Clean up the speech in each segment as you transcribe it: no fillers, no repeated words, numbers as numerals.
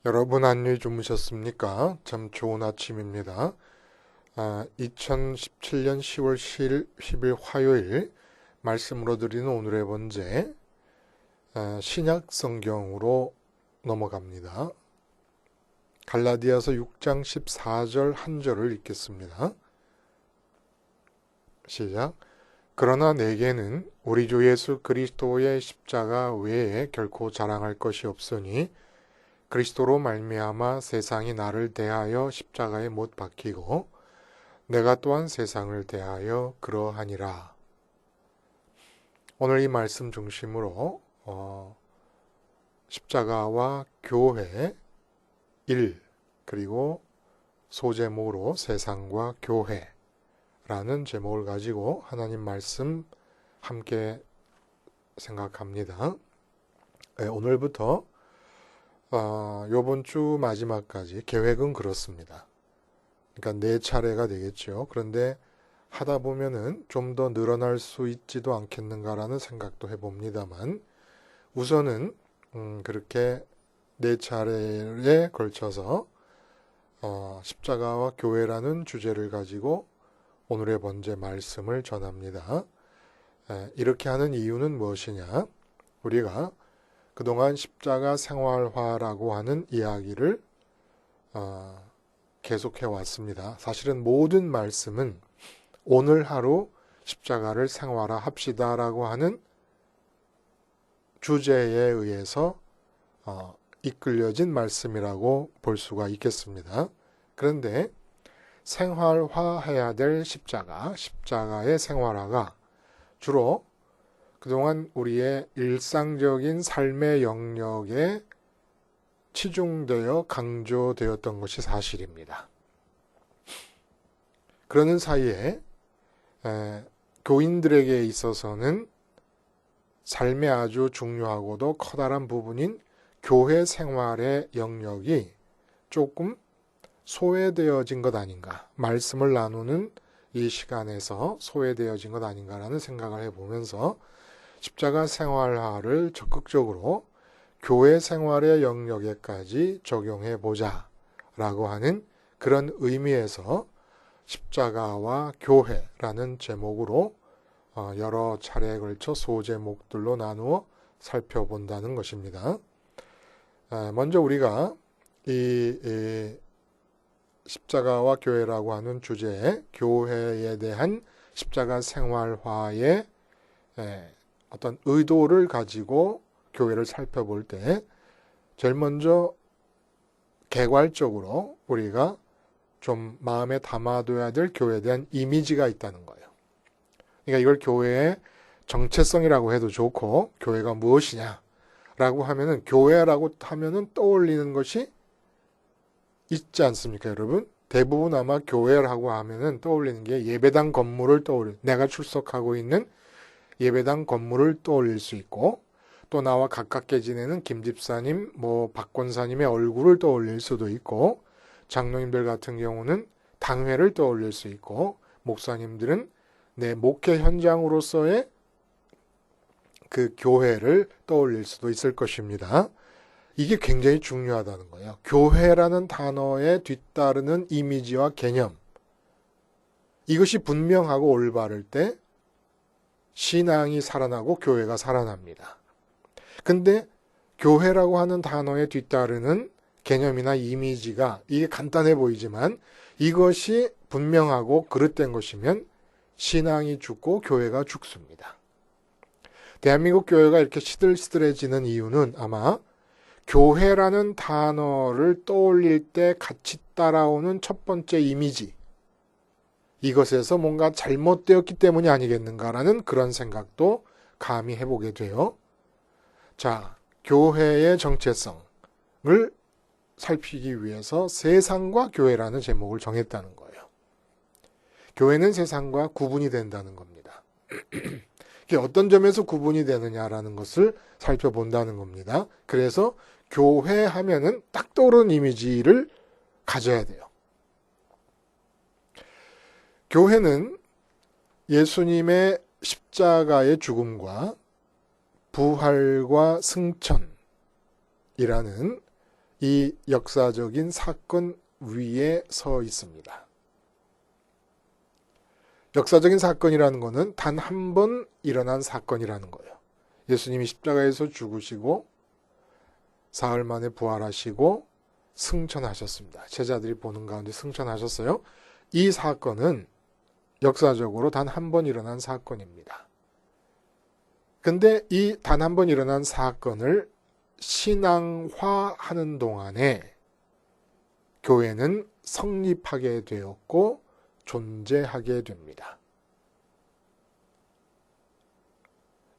여러분 안녕히 주무셨습니까? 참 좋은 아침입니다. 2017년 10월 10일 화요일 말씀으로 드리는 오늘의 번제 신약 성경으로 넘어갑니다. 갈라디아서 6장 14절 한 절을 읽겠습니다. 시작. 그러나 내게는 우리 주 예수 그리스도의 십자가 외에 결코 자랑할 것이 없으니 그리스도로 말미암아 세상이 나를 대하여 십자가에 못 박히고 내가 또한 세상을 대하여 그러하니라. 오늘 이 말씀 중심으로 십자가와 교회, 일, 그리고 소제목으로 세상과 교회라는 제목을 가지고 하나님 말씀 함께 생각합니다. 오늘부터 요번 주 마지막까지 계획은 그렇습니다. 그러니까 4차례가 되겠죠. 그런데 하다 보면은 좀 더 늘어날 수 있지도 않겠는가라는 생각도 해봅니다만 우선은 그렇게 4차례에 걸쳐서 십자가와 교회라는 주제를 가지고 오늘의 번제 말씀을 전합니다. 이렇게 하는 이유는 무엇이냐? 우리가 그동안 십자가 생활화라고 하는 이야기를 계속해 왔습니다. 사실은 모든 말씀은 오늘 하루 십자가를 생활화 합시다라고 하는 주제에 의해서 이끌려진 말씀이라고 볼 수가 있겠습니다. 그런데 생활화해야 될 십자가의 생활화가 주로 그동안 우리의 일상적인 삶의 영역에 치중되어 강조되었던 것이 사실입니다. 그러는 사이에 교인들에게 있어서는 삶의 아주 중요하고도 커다란 부분인 교회 생활의 영역이 조금 소외되어진 것 아닌가, 말씀을 나누는 이 시간에서 소외되어진 것 아닌가라는 생각을 해보면서 십자가 생활화를 적극적으로 교회 생활의 영역에까지 적용해 보자 라고 하는 그런 의미에서 십자가와 교회라는 제목으로 여러 차례에 걸쳐 소제목들로 나누어 살펴본다는 것입니다. 먼저 우리가 이 십자가와 교회라고 하는 주제에 교회에 대한 십자가 생활화의 어떤 의도를 가지고 교회를 살펴볼 때 제일 먼저 개괄적으로 우리가 좀 마음에 담아둬야 될 교회에 대한 이미지가 있다는 거예요. 그러니까 이걸 교회의 정체성이라고 해도 좋고 교회가 무엇이냐라고 하면은 교회라고 하면은 떠올리는 것이 있지 않습니까, 여러분? 대부분 아마 교회라고 하면은 떠올리는 게 예배당 건물을 내가 출석하고 있는 예배당 건물을 떠올릴 수 있고 또 나와 가깝게 지내는 김 집사님, 박 권사님의 얼굴을 떠올릴 수도 있고 장로님들 같은 경우는 당회를 떠올릴 수 있고 목사님들은 내 목회 현장으로서의 그 교회를 떠올릴 수도 있을 것입니다. 이게 굉장히 중요하다는 거예요. 교회라는 단어에 뒤따르는 이미지와 개념, 이것이 분명하고 올바를 때 신앙이 살아나고 교회가 살아납니다. 근데 교회라고 하는 단어에 뒤따르는 개념이나 이미지가 이게 간단해 보이지만 이것이 분명하고 그릇된 것이면 신앙이 죽고 교회가 죽습니다. 대한민국 교회가 이렇게 시들시들해지는 이유는 아마 교회라는 단어를 떠올릴 때 같이 따라오는 첫 번째 이미지, 이것에서 뭔가 잘못되었기 때문이 아니겠는가라는 그런 생각도 감히 해보게 돼요. 자, 교회의 정체성을 살피기 위해서 세상과 교회라는 제목을 정했다는 거예요. 교회는 세상과 구분이 된다는 겁니다. 이게 어떤 점에서 구분이 되느냐라는 것을 살펴본다는 겁니다. 그래서 교회 하면은 딱 떠오르는 이미지를 가져야 돼요. 교회는 예수님의 십자가의 죽음과 부활과 승천이라는 이 역사적인 사건 위에 서 있습니다. 역사적인 사건이라는 것은 단 한 번 일어난 사건이라는 거예요. 예수님이 십자가에서 죽으시고 사흘 만에 부활하시고 승천하셨습니다. 제자들이 보는 가운데 승천하셨어요. 이 사건은 역사적으로 단 한 번 일어난 사건입니다. 근데 이 단 한 번 일어난 사건을 신앙화하는 동안에 교회는 성립하게 되었고 존재하게 됩니다.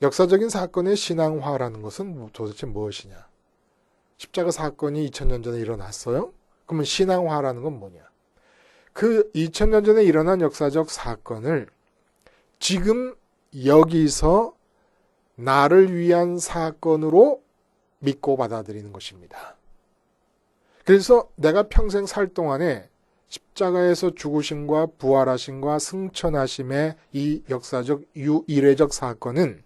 역사적인 사건의 신앙화라는 것은 도대체 무엇이냐? 십자가 사건이 2000년 전에 일어났어요? 그러면 신앙화라는 건 뭐냐? 그 2000년 전에 일어난 역사적 사건을 지금 여기서 나를 위한 사건으로 믿고 받아들이는 것입니다. 그래서 내가 평생 살 동안에 십자가에서 죽으심과 부활하심과 승천하심의 이 역사적 이례적 사건은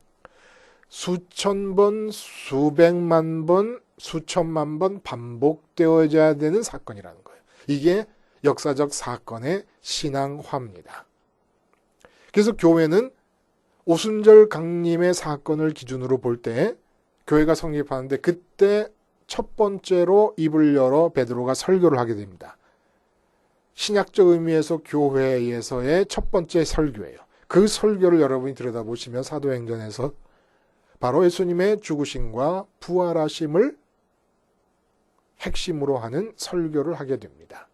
수천 번, 수백만 번, 수천만 번 반복되어져야 되는 사건이라는 거예요. 이게 역사적 사건의 신앙화입니다. 그래서 교회는 오순절 강림의 사건을 기준으로 볼 때 교회가 성립하는데 그때 첫 번째로 입을 열어 베드로가 설교를 하게 됩니다. 신약적 의미에서 교회에서의 첫 번째 설교예요. 그 설교를 여러분이 들여다보시면 사도행전에서 바로 예수님의 죽으심과 부활하심을 핵심으로 하는 설교를 하게 됩니다.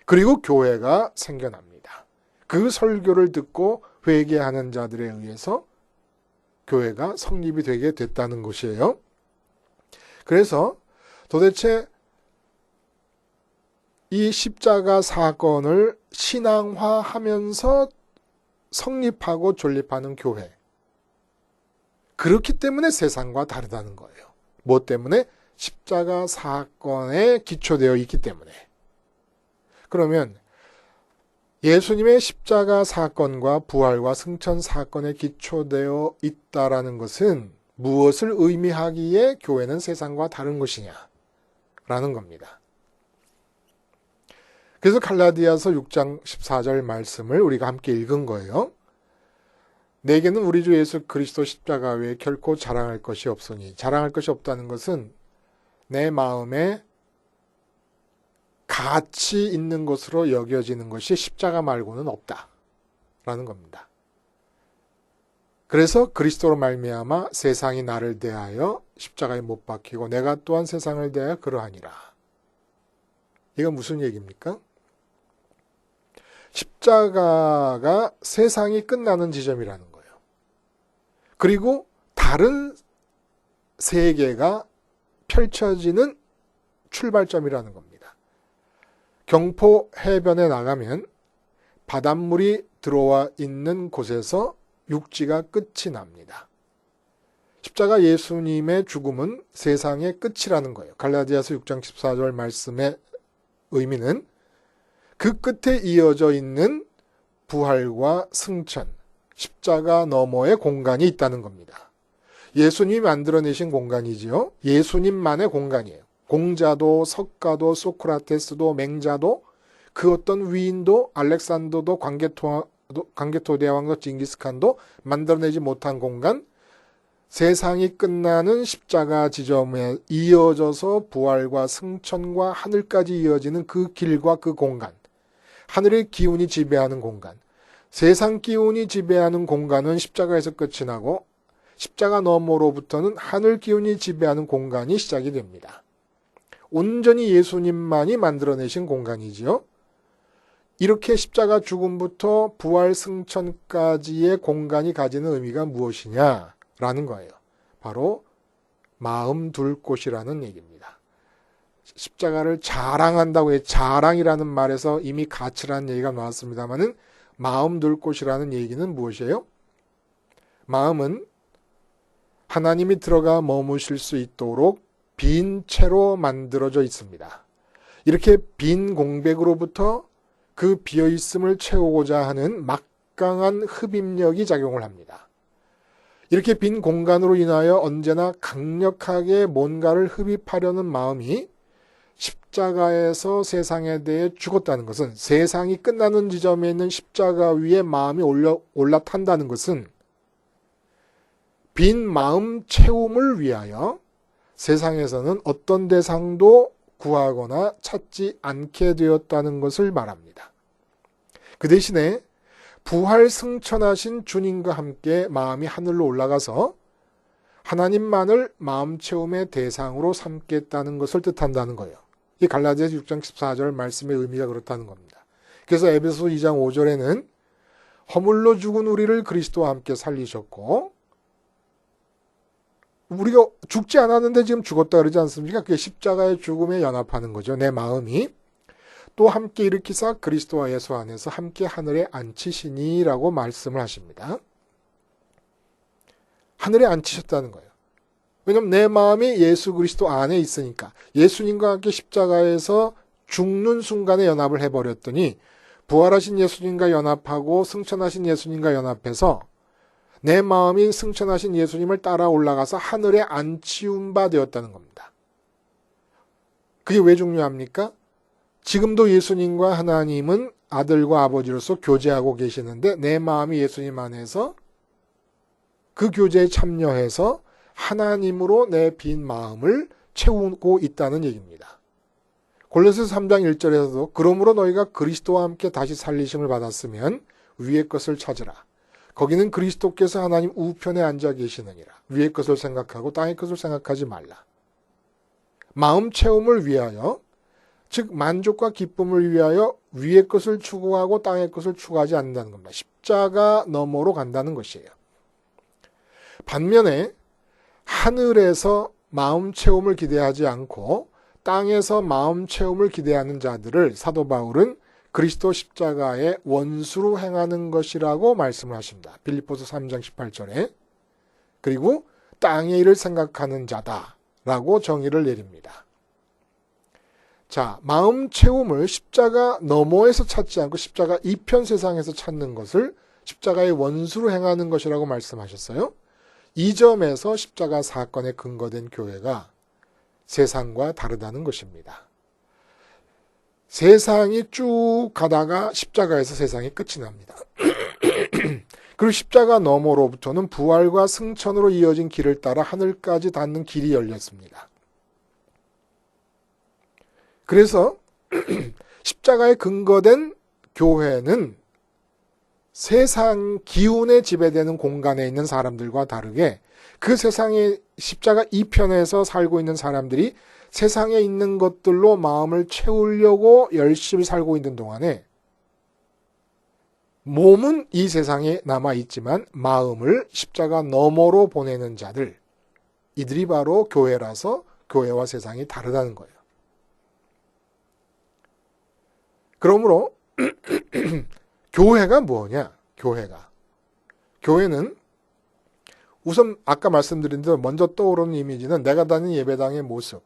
그리고 교회가 생겨납니다. 그 설교를 듣고 회개하는 자들에 의해서 교회가 성립이 되게 됐다는 것이에요. 그래서 도대체 이 십자가 사건을 신앙화하면서 성립하고 존립하는 교회. 그렇기 때문에 세상과 다르다는 거예요. 뭐 때문에? 십자가 사건에 기초되어 있기 때문에. 그러면 예수님의 십자가 사건과 부활과 승천 사건에 기초되어 있다라는 것은 무엇을 의미하기에 교회는 세상과 다른 것이냐라는 겁니다. 그래서 갈라디아서 6장 14절 말씀을 우리가 함께 읽은 거예요. 내게는 우리 주 예수 그리스도 십자가 외에 결코 자랑할 것이 없으니, 자랑할 것이 없다는 것은 내 마음에 가치 있는 것으로 여겨지는 것이 십자가 말고는 없다라는 겁니다. 그래서 그리스도로 말미암아 세상이 나를 대하여 십자가에 못 박히고 내가 또한 세상을 대하여 그러하니라. 이건 무슨 얘기입니까? 십자가가 세상이 끝나는 지점이라는 거예요. 그리고 다른 세계가 펼쳐지는 출발점이라는 겁니다. 경포 해변에 나가면 바닷물이 들어와 있는 곳에서 육지가 끝이 납니다. 십자가 예수님의 죽음은 세상의 끝이라는 거예요. 갈라디아서 6장 14절 말씀의 의미는 그 끝에 이어져 있는 부활과 승천, 십자가 너머의 공간이 있다는 겁니다. 예수님이 만들어내신 공간이지요. 예수님만의 공간이에요. 공자도 석가도 소크라테스도 맹자도 그 어떤 위인도 알렉산더도 광개토 대왕도 징기스칸도 만들어내지 못한 공간, 세상이 끝나는 십자가 지점에 이어져서 부활과 승천과 하늘까지 이어지는 그 길과 그 공간, 하늘의 기운이 지배하는 공간, 세상 기운이 지배하는 공간은 십자가에서 끝이 나고 십자가 너머로부터는 하늘 기운이 지배하는 공간이 시작이 됩니다. 온전히 예수님만이 만들어내신 공간이지요. 이렇게 십자가 죽음부터 부활 승천까지의 공간이 가지는 의미가 무엇이냐라는 거예요. 바로 마음 둘 곳이라는 얘기입니다. 십자가를 자랑한다고 해서 자랑이라는 말에서 이미 가치라는 얘기가 나왔습니다만은 마음 둘 곳이라는 얘기는 무엇이에요? 마음은 하나님이 들어가 머무실 수 있도록 빈 채로 만들어져 있습니다. 이렇게 빈 공백으로부터 그 비어있음을 채우고자 하는 막강한 흡입력이 작용을 합니다. 이렇게 빈 공간으로 인하여 언제나 강력하게 뭔가를 흡입하려는 마음이 십자가에서 세상에 대해 죽었다는 것은, 세상이 끝나는 지점에 있는 십자가 위에 마음이 올라탄다는 것은 빈 마음 채움을 위하여 세상에서는 어떤 대상도 구하거나 찾지 않게 되었다는 것을 말합니다. 그 대신에 부활 승천하신 주님과 함께 마음이 하늘로 올라가서 하나님만을 마음 채움의 대상으로 삼겠다는 것을 뜻한다는 거예요. 이 갈라디아서 6장 14절 말씀의 의미가 그렇다는 겁니다. 그래서 에베소 2장 5절에는 허물로 죽은 우리를 그리스도와 함께 살리셨고, 우리가 죽지 않았는데 지금 죽었다 그러지 않습니까? 그게 십자가의 죽음에 연합하는 거죠. 내 마음이. 또 함께 일으키사 그리스도와 예수 안에서 함께 하늘에 앉히시니라고 말씀을 하십니다. 하늘에 앉히셨다는 거예요. 왜냐하면 내 마음이 예수 그리스도 안에 있으니까. 예수님과 함께 십자가에서 죽는 순간에 연합을 해버렸더니 부활하신 예수님과 연합하고 승천하신 예수님과 연합해서 내 마음이 승천하신 예수님을 따라 올라가서 하늘에 앉히운 바 되었다는 겁니다. 그게 왜 중요합니까? 지금도 예수님과 하나님은 아들과 아버지로서 교제하고 계시는데 내 마음이 예수님 안에서 그 교제에 참여해서 하나님으로 내 빈 마음을 채우고 있다는 얘기입니다. 골로새서 3장 1절에서도 그러므로 너희가 그리스도와 함께 다시 살리심을 받았으면 위의 것을 찾으라. 거기는 그리스도께서 하나님 우편에 앉아 계시느니라. 위의 것을 생각하고 땅의 것을 생각하지 말라. 마음 채움을 위하여, 즉 만족과 기쁨을 위하여 위의 것을 추구하고 땅의 것을 추구하지 않는다는 겁니다. 십자가 너머로 간다는 것이에요. 반면에 하늘에서 마음 채움을 기대하지 않고 땅에서 마음 채움을 기대하는 자들을 사도 바울은 그리스도 십자가의 원수로 행하는 것이라고 말씀을 하십니다. 빌립보서 3장 18절에. 그리고 땅의 일을 생각하는 자다라고 정의를 내립니다. 자, 마음 채움을 십자가 너머에서 찾지 않고 십자가 이편 세상에서 찾는 것을 십자가의 원수로 행하는 것이라고 말씀하셨어요. 이 점에서 십자가 사건에 근거된 교회가 세상과 다르다는 것입니다. 세상이 쭉 가다가 십자가에서 세상이 끝이 납니다. 그리고 십자가 너머로부터는 부활과 승천으로 이어진 길을 따라 하늘까지 닿는 길이 열렸습니다. 그래서 십자가에 근거된 교회는 세상 기운에 지배되는 공간에 있는 사람들과 다르게 그 세상의 십자가 이편에서 살고 있는 사람들이 세상에 있는 것들로 마음을 채우려고 열심히 살고 있는 동안에 몸은 이 세상에 남아있지만 마음을 십자가 너머로 보내는 자들, 이들이 바로 교회라서 교회와 세상이 다르다는 거예요. 그러므로 교회가 뭐냐? 교회는 우선 아까 말씀드린 대로 먼저 떠오르는 이미지는 내가 다니는 예배당의 모습,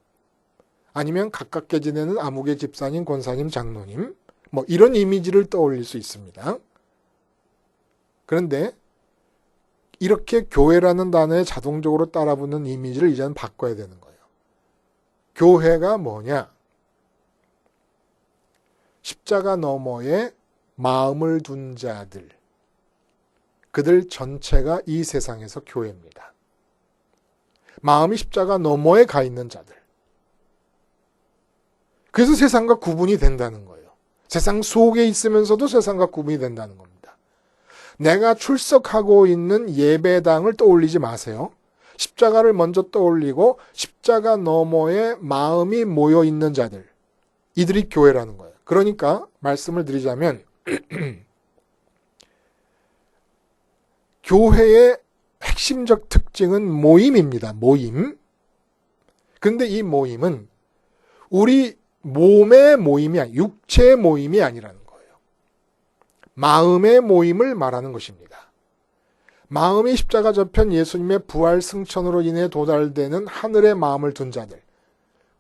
아니면 가깝게 지내는 아무개 집사님, 권사님, 장로님, 뭐 이런 이미지를 떠올릴 수 있습니다. 그런데 이렇게 교회라는 단어에 자동적으로 따라붙는 이미지를 이제는 바꿔야 되는 거예요. 교회가 뭐냐? 십자가 너머에 마음을 둔 자들, 그들 전체가 이 세상에서 교회입니다. 마음이 십자가 너머에 가 있는 자들. 그래서 세상과 구분이 된다는 거예요. 세상 속에 있으면서도 세상과 구분이 된다는 겁니다. 내가 출석하고 있는 예배당을 떠올리지 마세요. 십자가를 먼저 떠올리고 십자가 너머에 마음이 모여 있는 자들, 이들이 교회라는 거예요. 그러니까 말씀을 드리자면 교회의 핵심적 특징은 모임입니다. 모임. 그런데 이 모임은 우리 몸의 모임이 아니라 육체의 모임이 아니라는 거예요. 마음의 모임을 말하는 것입니다. 마음이 십자가 저편 예수님의 부활 승천으로 인해 도달되는 하늘의 마음을 둔 자들,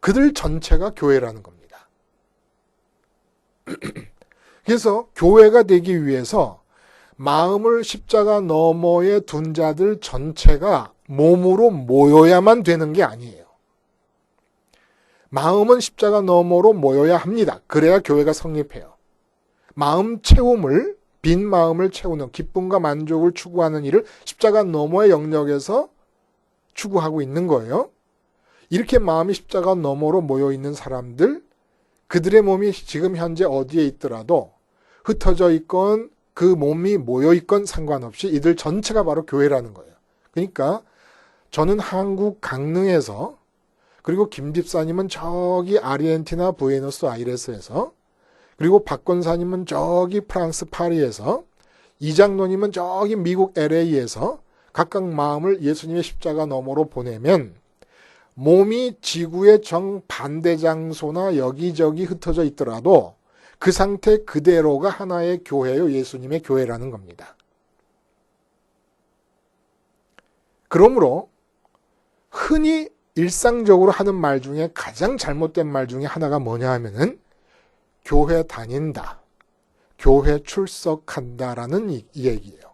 그들 전체가 교회라는 겁니다. 그래서 교회가 되기 위해서 마음을 십자가 너머에 둔 자들 전체가 몸으로 모여야만 되는 게 아니에요. 마음은 십자가 너머로 모여야 합니다. 그래야 교회가 성립해요. 마음 채움을, 빈 마음을 채우는, 기쁨과 만족을 추구하는 일을 십자가 너머의 영역에서 추구하고 있는 거예요. 이렇게 마음이 십자가 너머로 모여있는 사람들, 그들의 몸이 지금 현재 어디에 있더라도 흩어져 있건 그 몸이 모여있건 상관없이 이들 전체가 바로 교회라는 거예요. 그러니까 저는 한국 강릉에서, 그리고 김 집사님은 저기 아르헨티나 부에노스아이레스에서, 그리고 박 권사님은 저기 프랑스 파리에서, 이 장로님은 저기 미국 LA에서 각각 마음을 예수님의 십자가 너머로 보내면 몸이 지구의 정반대 장소나 여기저기 흩어져 있더라도 그 상태 그대로가 하나의 교회요, 예수님의 교회라는 겁니다. 그러므로 흔히 일상적으로 하는 말 중에 가장 잘못된 말 중에 하나가 뭐냐 하면은 교회 다닌다, 교회 출석한다라는 이 얘기예요.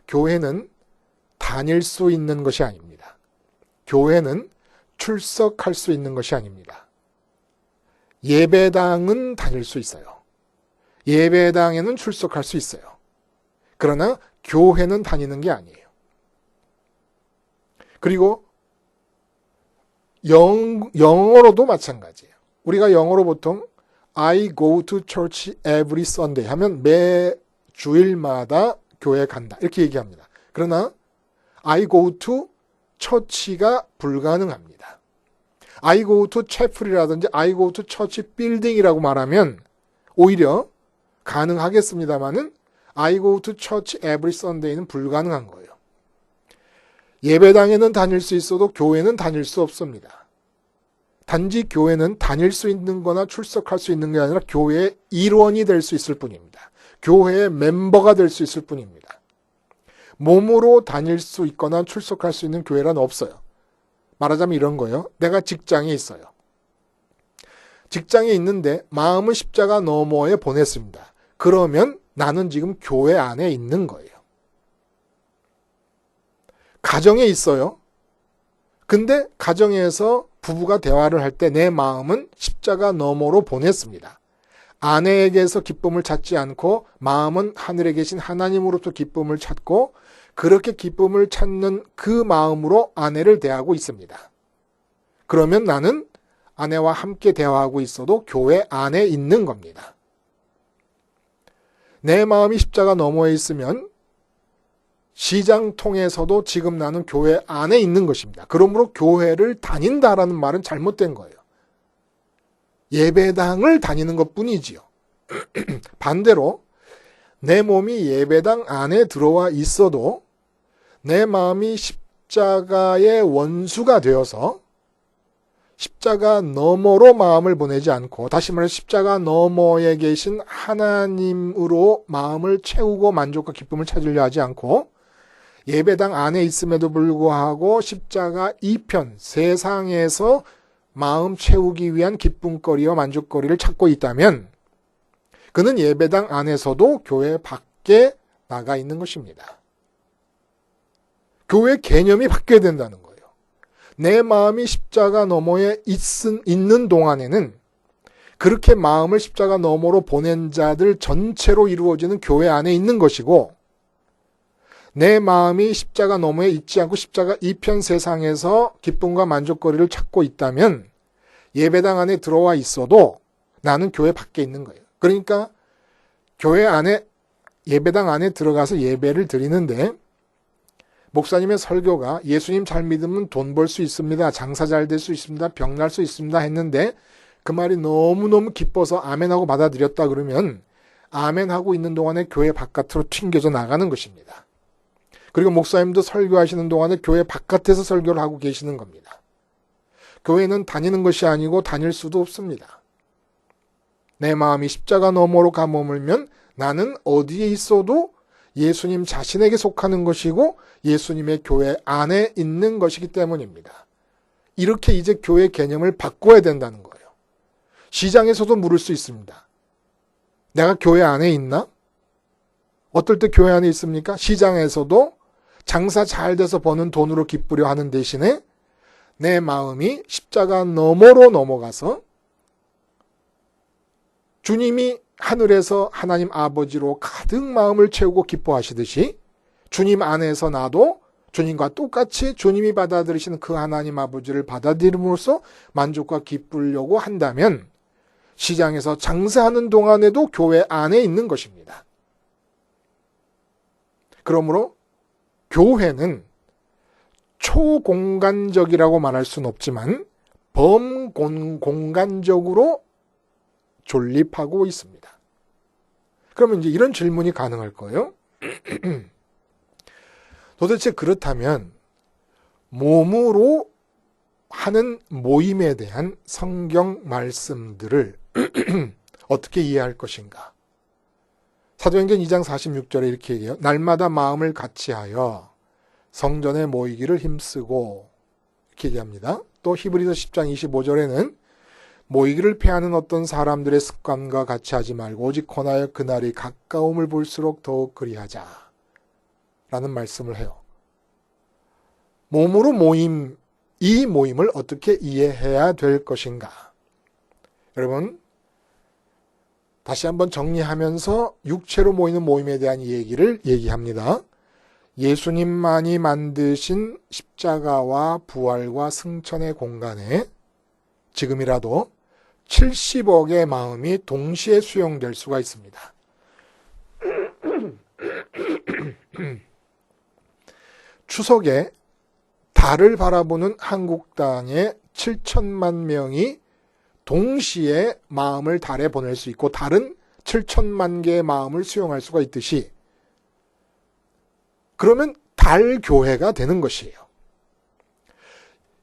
교회는 다닐 수 있는 것이 아닙니다. 교회는 출석할 수 있는 것이 아닙니다. 예배당은 다닐 수 있어요. 예배당에는 출석할 수 있어요. 그러나 교회는 다니는 게 아니에요. 그리고 영어로도 마찬가지예요. 우리가 영어로 보통 I go to church every Sunday 하면 매 주일마다 교회 간다 이렇게 얘기합니다. 그러나 I go to church가 불가능합니다. I go to chapel이라든지 I go to church building이라고 말하면 오히려 가능하겠습니다만은 I go to church every Sunday는 불가능한 거예요. 예배당에는 다닐 수 있어도 교회는 다닐 수 없습니다. 단지 교회는 다닐 수 있는 거나 출석할 수 있는 게 아니라 교회의 일원이 될 수 있을 뿐입니다. 교회의 멤버가 될 수 있을 뿐입니다. 몸으로 다닐 수 있거나 출석할 수 있는 교회란 없어요. 말하자면 이런 거예요. 내가 직장에 있어요. 직장에 있는데 마음을 십자가 너머에 보냈습니다. 그러면 나는 지금 교회 안에 있는 거예요. 가정에 있어요. 근데 가정에서 부부가 대화를 할 때 내 마음은 십자가 너머로 보냈습니다. 아내에게서 기쁨을 찾지 않고 마음은 하늘에 계신 하나님으로부터 기쁨을 찾고 그렇게 기쁨을 찾는 그 마음으로 아내를 대하고 있습니다. 그러면 나는 아내와 함께 대화하고 있어도 교회 안에 있는 겁니다. 내 마음이 십자가 너머에 있으면 시장 통해서도 지금 나는 교회 안에 있는 것입니다. 그러므로 교회를 다닌다라는 말은 잘못된 거예요. 예배당을 다니는 것뿐이지요. 반대로 내 몸이 예배당 안에 들어와 있어도 내 마음이 십자가의 원수가 되어서 십자가 너머로 마음을 보내지 않고, 다시 말해 십자가 너머에 계신 하나님으로 마음을 채우고 만족과 기쁨을 찾으려 하지 않고 예배당 안에 있음에도 불구하고 십자가 이편, 세상에서 마음 채우기 위한 기쁨거리와 만족거리를 찾고 있다면 그는 예배당 안에서도 교회 밖에 나가 있는 것입니다. 교회 개념이 바뀌어야 된다는 거예요. 내 마음이 십자가 너머에 있는 동안에는 그렇게 마음을 십자가 너머로 보낸 자들 전체로 이루어지는 교회 안에 있는 것이고, 내 마음이 십자가 너머에 있지 않고 십자가 이편 세상에서 기쁨과 만족거리를 찾고 있다면 예배당 안에 들어와 있어도 나는 교회 밖에 있는 거예요. 그러니까 교회 안에, 예배당 안에 들어가서 예배를 드리는데 목사님의 설교가 예수님 잘 믿으면 돈 벌 수 있습니다, 장사 잘 될 수 있습니다, 병 날 수 있습니다 했는데 그 말이 너무너무 기뻐서 아멘하고 받아들였다 그러면 아멘하고 있는 동안에 교회 바깥으로 튕겨져 나가는 것입니다. 그리고 목사님도 설교하시는 동안에 교회 바깥에서 설교를 하고 계시는 겁니다. 교회는 다니는 것이 아니고 다닐 수도 없습니다. 내 마음이 십자가 너머로 가머물면 나는 어디에 있어도 예수님 자신에게 속하는 것이고 예수님의 교회 안에 있는 것이기 때문입니다. 이렇게 이제 교회 개념을 바꿔야 된다는 거예요. 시장에서도 물을 수 있습니다. 내가 교회 안에 있나? 어떨 때 교회 안에 있습니까? 시장에서도 장사 잘 돼서 버는 돈으로 기쁘려 하는 대신에 내 마음이 십자가 너머로 넘어가서 주님이 하늘에서 하나님 아버지로 가득 마음을 채우고 기뻐하시듯이 주님 안에서 나도 주님과 똑같이 주님이 받아들이시는 그 하나님 아버지를 받아들임으로써 만족과 기쁘려고 한다면 시장에서 장사하는 동안에도 교회 안에 있는 것입니다. 그러므로 교회는 초공간적이라고 말할 수는 없지만 범공간적으로 존립하고 있습니다. 그러면 이제 이런 질문이 가능할 거예요. 도대체 그렇다면 몸으로 하는 모임에 대한 성경 말씀들을 어떻게 이해할 것인가? 사도행전 2장 46절에 이렇게 얘기해요. 날마다 마음을 같이하여 성전에 모이기를 힘쓰고 이렇게 얘기합니다. 또 히브리서 10장 25절에는 모이기를 피하는 어떤 사람들의 습관과 같이 하지 말고 오직 권하여 그날이 가까움을 볼수록 더욱 그리하자 라는 말씀을 해요. 몸으로 모임, 이 모임을 어떻게 이해해야 될 것인가? 여러분, 다시 한번 정리하면서 육체로 모이는 모임에 대한 얘기를 얘기합니다. 예수님만이 만드신 십자가와 부활과 승천의 공간에 지금이라도 70억의 마음이 동시에 수용될 수가 있습니다. 추석에 달을 바라보는 한국 땅에 7천만 명이 동시에 마음을 달에 보낼 수 있고 달은 7천만 개의 마음을 수용할 수가 있듯이 그러면 달교회가 되는 것이에요.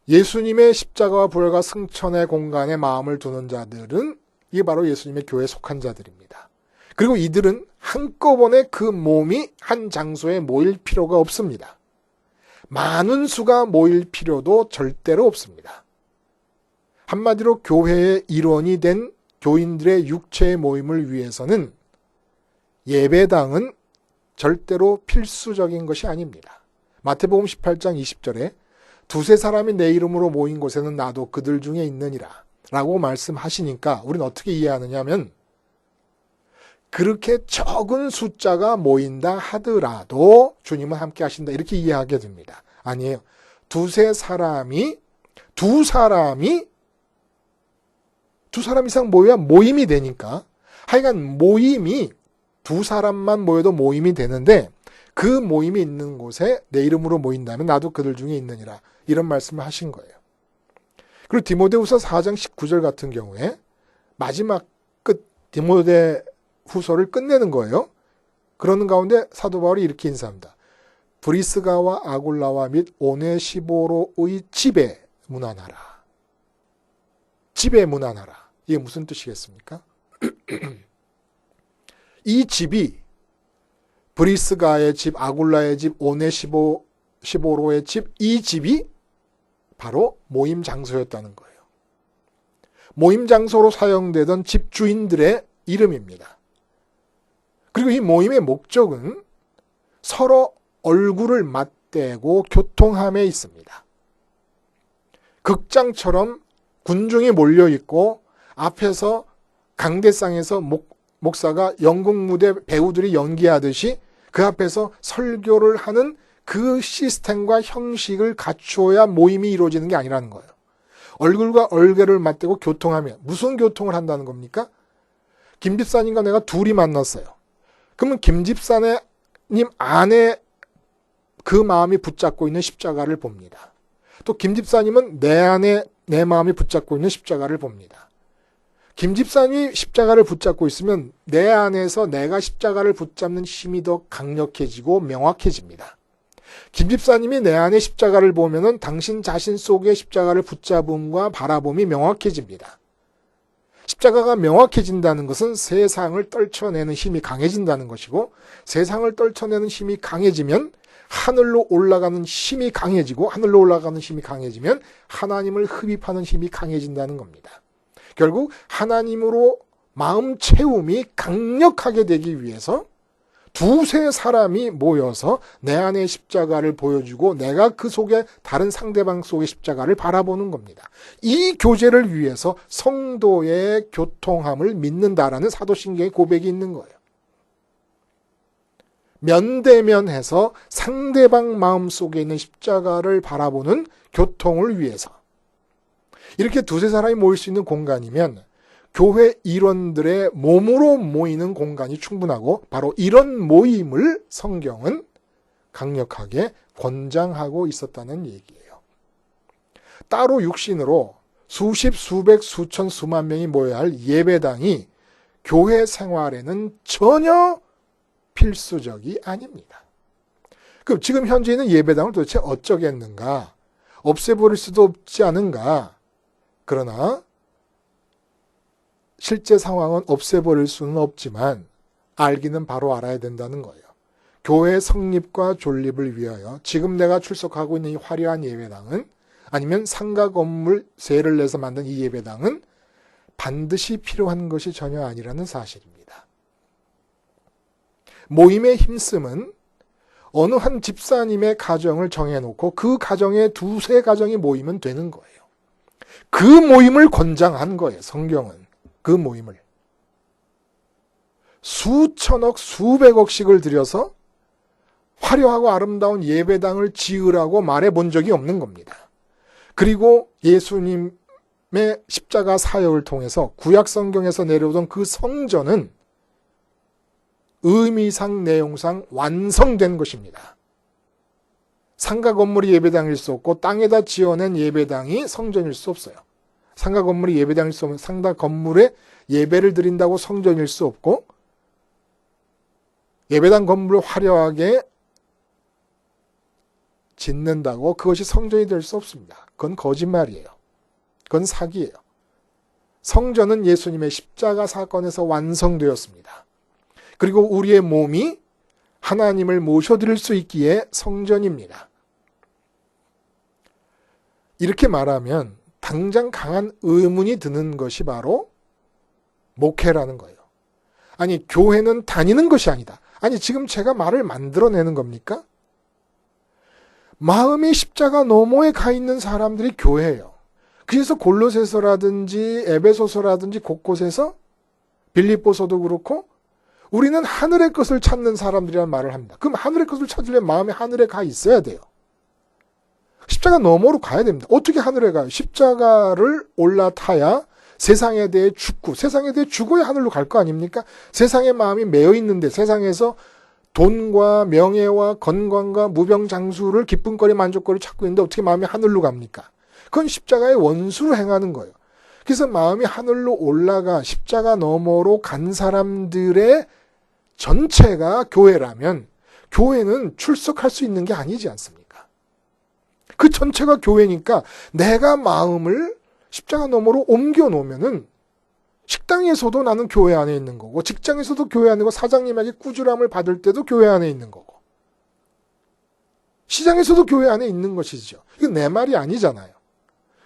예수님의 십자가와 부활과 승천의 공간에 마음을 두는 자들은 이게 바로 예수님의 교회에 속한 자들입니다. 그리고 이들은 한꺼번에 그 몸이 한 장소에 모일 필요가 없습니다. 많은 수가 모일 필요도 절대로 없습니다. 한마디로 교회의 일원이 된 교인들의 육체의 모임을 위해서는 예배당은 절대로 필수적인 것이 아닙니다. 마태복음 18장 20절에 두세 사람이 내 이름으로 모인 곳에는 나도 그들 중에 있느니라 라고 말씀하시니까 우리는 어떻게 이해하느냐 하면 그렇게 적은 숫자가 모인다 하더라도 주님은 함께 하신다 이렇게 이해하게 됩니다. 아니에요. 두 사람 이상 모여야 모임이 되니까 하여간 모임이 두 사람만 모여도 모임이 되는데 그 모임이 있는 곳에 내 이름으로 모인다면 나도 그들 중에 있느니라 이런 말씀을 하신 거예요. 그리고 디모데후서 4장 19절 같은 경우에 마지막 끝 디모데후서를 끝내는 거예요. 그러는 가운데 사도 바울이 이렇게 인사합니다. 브리스가와 아굴라와 및 오네시보로의 집에 문안하라. 집에 문안하라. 이게 무슨 뜻이겠습니까? 이 집이 브리스가의 집, 아굴라의 집, 오네시보로의 집, 이 집이 바로 모임 장소였다는 거예요. 모임 장소로 사용되던 집주인들의 이름입니다. 그리고 이 모임의 목적은 서로 얼굴을 맞대고 교통함에 있습니다. 극장처럼 군중이 몰려있고 앞에서 강대상에서 목사가 연극 무대 배우들이 연기하듯이 그 앞에서 설교를 하는 그 시스템과 형식을 갖추어야 모임이 이루어지는 게 아니라는 거예요. 얼굴과 얼굴을 맞대고 교통하면 무슨 교통을 한다는 겁니까? 김 집사님과 내가 둘이 만났어요. 그러면 김 집사님 안에 그 마음이 붙잡고 있는 십자가를 봅니다. 또 김 집사님은 내 안에 내 마음이 붙잡고 있는 십자가를 봅니다. 김 집사님이 십자가를 붙잡고 있으면 내 안에서 내가 십자가를 붙잡는 힘이 더 강력해지고 명확해집니다. 김 집사님이 내 안에 십자가를 보면은 당신 자신 속에 십자가를 붙잡음과 바라봄이 명확해집니다. 십자가가 명확해진다는 것은 세상을 떨쳐내는 힘이 강해진다는 것이고 세상을 떨쳐내는 힘이 강해지면 하늘로 올라가는 힘이 강해지고 하늘로 올라가는 힘이 강해지면 하나님을 흡입하는 힘이 강해진다는 겁니다. 결국 하나님으로 마음 채움이 강력하게 되기 위해서 두세 사람이 모여서 내 안의 십자가를 보여주고 내가 그 속에 다른 상대방 속의 십자가를 바라보는 겁니다. 이 교제를 위해서 성도의 교통함을 믿는다라는 사도신경의 고백이 있는 거예요. 면대면해서 상대방 마음속에 있는 십자가를 바라보는 교통을 위해서. 이렇게 두세 사람이 모일 수 있는 공간이면 교회 일원들의 몸으로 모이는 공간이 충분하고 바로 이런 모임을 성경은 강력하게 권장하고 있었다는 얘기예요. 따로 육신으로 수십, 수백, 수천, 수만 명이 모여야 할 예배당이 교회 생활에는 전혀 필수적이 아닙니다. 그럼 지금 현재 있는 예배당을 도대체 어쩌겠는가? 없애버릴 수도 없지 않은가? 그러나 실제 상황은 없애버릴 수는 없지만 알기는 바로 알아야 된다는 거예요. 교회 성립과 존립을 위하여 지금 내가 출석하고 있는 이 화려한 예배당은 아니면 상가 건물 세를 내서 만든 이 예배당은 반드시 필요한 것이 전혀 아니라는 사실입니다. 모임의 힘씀은 어느 한 집사님의 가정을 정해놓고 그 가정에 두세 가정이 모이면 되는 거예요. 그 모임을 권장한 거예요. 성경은. 그 모임을. 수천억, 수백억씩을 들여서 화려하고 아름다운 예배당을 지으라고 말해본 적이 없는 겁니다. 그리고 예수님의 십자가 사역을 통해서 구약 성경에서 내려오던 그 성전은 의미상 내용상 완성된 것입니다. 상가 건물이 예배당일 수 없고 땅에다 지어낸 예배당이 성전일 수 없어요. 상가 건물이 예배당일 수 없으면 상가 건물에 예배를 드린다고 성전일 수 없고 예배당 건물을 화려하게 짓는다고 그것이 성전이 될 수 없습니다. 그건 거짓말이에요. 그건 사기예요. 성전은 예수님의 십자가 사건에서 완성되었습니다. 그리고 우리의 몸이 하나님을 모셔드릴 수 있기에 성전입니다. 이렇게 말하면 당장 강한 의문이 드는 것이 바로 목회라는 거예요. 아니, 교회는 다니는 것이 아니다. 아니, 지금 제가 말을 만들어내는 겁니까? 마음이 십자가 너머에 가 있는 사람들이 교회예요. 그래서 골로새서라든지 에베소서라든지 곳곳에서 빌립보서도 그렇고 우리는 하늘의 것을 찾는 사람들이라는 말을 합니다. 그럼 하늘의 것을 찾으려면 마음이 하늘에 가 있어야 돼요. 십자가 너머로 가야 됩니다. 어떻게 하늘에 가요? 십자가를 올라타야 세상에 대해 죽고 세상에 대해 죽어야 하늘로 갈 거 아닙니까? 세상의 마음이 매여 있는데 세상에서 돈과 명예와 건강과 무병장수를 기쁨거리 만족거리 찾고 있는데 어떻게 마음이 하늘로 갑니까? 그건 십자가의 원수로 행하는 거예요. 그래서 마음이 하늘로 올라가 십자가 너머로 간 사람들의 전체가 교회라면 교회는 출석할 수 있는 게 아니지 않습니까? 그 전체가 교회니까 내가 마음을 십자가 너머로 옮겨 놓으면은 식당에서도 나는 교회 안에 있는 거고 직장에서도 교회 안에 있고 사장님에게 꾸지람을 받을 때도 교회 안에 있는 거고 시장에서도 교회 안에 있는 것이죠. 이건 내 말이 아니잖아요.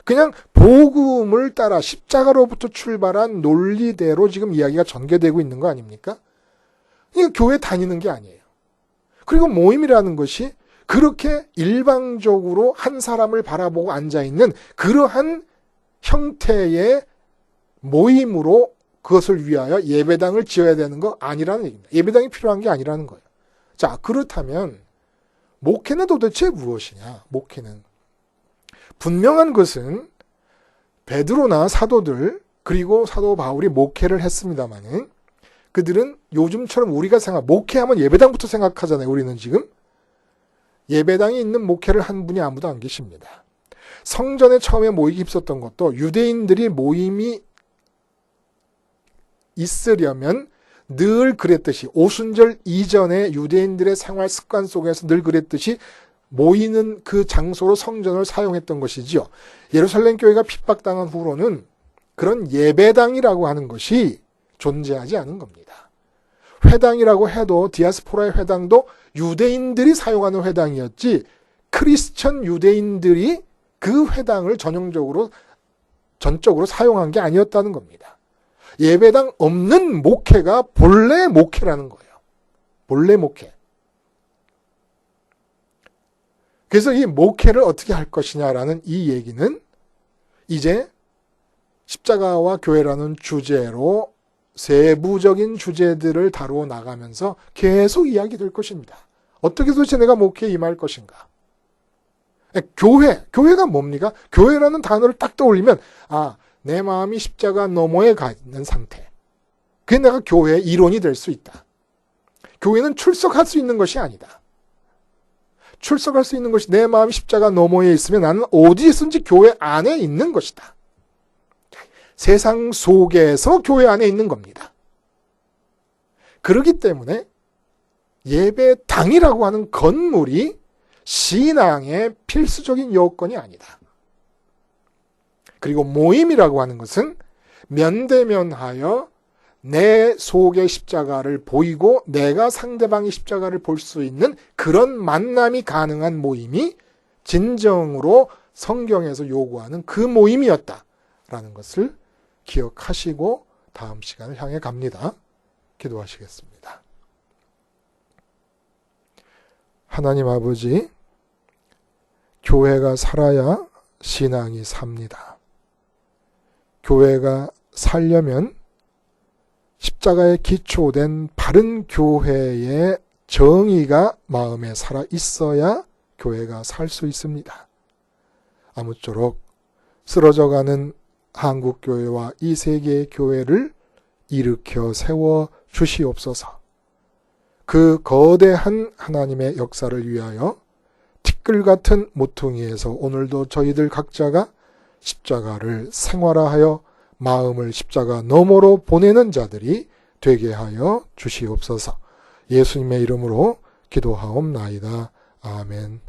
그냥 복음을 따라 십자가로부터 출발한 논리대로 지금 이야기가 전개되고 있는 거 아닙니까? 이게 교회 다니는 게 아니에요. 그리고 모임이라는 것이 그렇게 일방적으로 한 사람을 바라보고 앉아있는 그러한 형태의 모임으로 그것을 위하여 예배당을 지어야 되는 거 아니라는 얘기입니다. 예배당이 필요한 게 아니라는 거예요. 자, 그렇다면 목회는 도대체 무엇이냐? 목회는 분명한 것은 베드로나 사도들 그리고 사도 바울이 목회를 했습니다마는 그들은 요즘처럼 우리가 목회하면 예배당부터 생각하잖아요. 우리는 지금 예배당에 있는 목회를 한 분이 아무도 안 계십니다. 성전에 처음에 모이기 힘썼던 것도 유대인들이 모임이 있으려면 늘 그랬듯이 오순절 이전에 유대인들의 생활 습관 속에서 늘 그랬듯이 모이는 그 장소로 성전을 사용했던 것이지요. 예루살렘 교회가 핍박당한 후로는 그런 예배당이라고 하는 것이 존재하지 않은 겁니다. 회당이라고 해도 디아스포라의 회당도 유대인들이 사용하는 회당이었지 크리스천 유대인들이 그 회당을 전적으로 사용한 게 아니었다는 겁니다. 예배당 없는 목회가 본래 목회라는 거예요. 본래 목회. 그래서 이 목회를 어떻게 할 것이냐라는 이 얘기는 이제 십자가와 교회라는 주제로 세부적인 주제들을 다루어 나가면서 계속 이야기될 것입니다. 어떻게 도대체 내가 목회에 임할 것인가? 교회가 뭡니까? 교회라는 단어를 딱 떠올리면 내 마음이 십자가 너머에 가 있는 상태. 그게 내가 교회의 이론이 될 수 있다. 교회는 출석할 수 있는 것이 아니다. 출석할 수 있는 것이 내 마음이 십자가 너머에 있으면 나는 어디에서든지 교회 안에 있는 것이다. 세상 속에서 교회 안에 있는 겁니다. 그렇기 때문에 예배당이라고 하는 건물이 신앙의 필수적인 요건이 아니다. 그리고 모임이라고 하는 것은 면대면하여 내 속의 십자가를 보이고 내가 상대방의 십자가를 볼 수 있는 그런 만남이 가능한 모임이 진정으로 성경에서 요구하는 그 모임이었다라는 것을 기억하시고 다음 시간을 향해 갑니다. 기도하시겠습니다. 하나님 아버지, 교회가 살아야 신앙이 삽니다. 교회가 살려면 십자가에 기초된 바른 교회의 정의가 마음에 살아 있어야 교회가 살 수 있습니다. 아무쪼록 쓰러져가는 한국교회와 이 세계의 교회를 일으켜 세워 주시옵소서. 그 거대한 하나님의 역사를 위하여 티끌 같은 모퉁이에서 오늘도 저희들 각자가 십자가를 생활화하여 마음을 십자가 너머로 보내는 자들이 되게 하여 주시옵소서. 예수님의 이름으로 기도하옵나이다. 아멘.